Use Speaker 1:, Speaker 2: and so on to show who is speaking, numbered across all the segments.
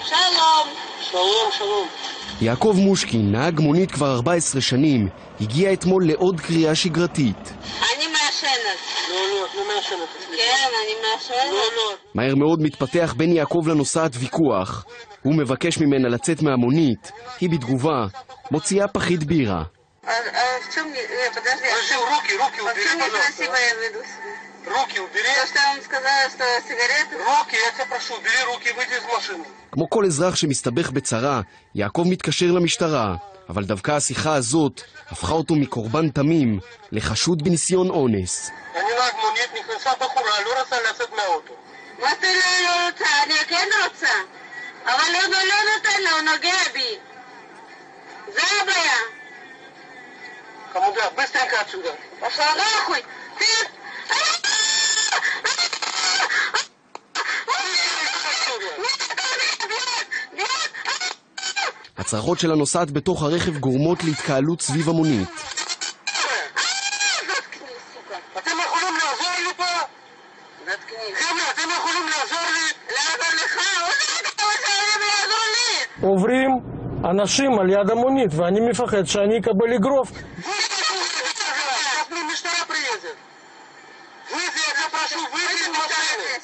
Speaker 1: שלום. שלום, שלום.
Speaker 2: יעקב מושקין, נהג מונית כבר 14 שנים, הגיע אתמול לעוד קריאה שגרתית.
Speaker 1: אני מעשנת. לא, את לא מעשנת. כן, אני מעשנת. לא.
Speaker 2: מהר מאוד מתפתח בין יעקב לנוסעת ויכוח. הוא מבקש ממנה לצאת מהמונית, היא בתגובה מוציאה פחית בירה.
Speaker 1: В чем... Подожди.
Speaker 3: Руки,
Speaker 1: В чем некрасиво я веду себя?
Speaker 3: Руки убери.
Speaker 1: То, что я вам сказала, что сигареты...
Speaker 3: Руки, я тебя прошу, убери руки, выйди из машины.
Speaker 2: כמו כל אזרח שמסתבך בצרה, יעקב מתקשר למשטרה, אבל דווקא השיחה הזאת הפכה אותו מקורבן תמים לחשוד בניסיון אונס.
Speaker 3: אני נהג מונית, נכנסה בחורה, לא רצה לצאת מהאוטו.
Speaker 1: מה אתה לא רוצה? אני כן רוצה. אבל הוא לא נותן לו, הוא נוגע בי. זה הבעיה.
Speaker 3: חמודה, быстренько отсюда.
Speaker 1: פשוט נוחוי.
Speaker 2: הצרחות של הנוסעת בתוך הרכב גורמות להתקהלות סביב המונית.
Speaker 3: אתם יכולים לעזור לי פה? חבר'ה, אתם יכולים לעזור לי?
Speaker 1: לעזור לך? אתה עוזר לי.
Speaker 4: עוברים אנשים על יד המונית ואני מפחד שאני אקבל אגרוף.
Speaker 3: משטרה приедет. Выйди, я тебя прошу, выйди из машины.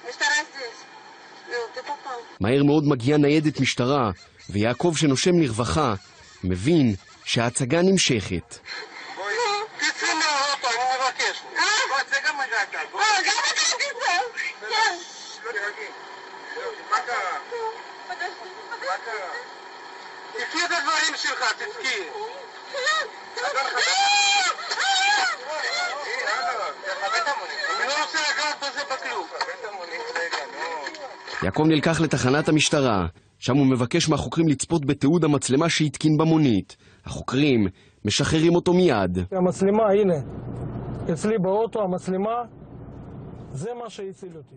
Speaker 1: משטרה здесь. ты попал.
Speaker 2: מהר מאוד מגיעה ניידת משטרה, ויעקב שנושם לרווחה מבין שההצגה נמשכת.
Speaker 3: תצאי מהאוטו, אני מבקש. זה גם הגעת.
Speaker 1: גם אתה תצא. כן.
Speaker 3: מה קרה? תקחי את הדברים שלך, תצאי. אני לא רוצה לגעת בזה בכלום.
Speaker 2: יעקב נלקח לתחנת המשטרה, שם הוא מבקש מהחוקרים לצפות בתיעוד המצלמה שהתקין במונית. החוקרים משחררים אותו מיד.
Speaker 4: המצלמה, הנה, אצלי באוטו המצלמה, זה מה שהציל אותי.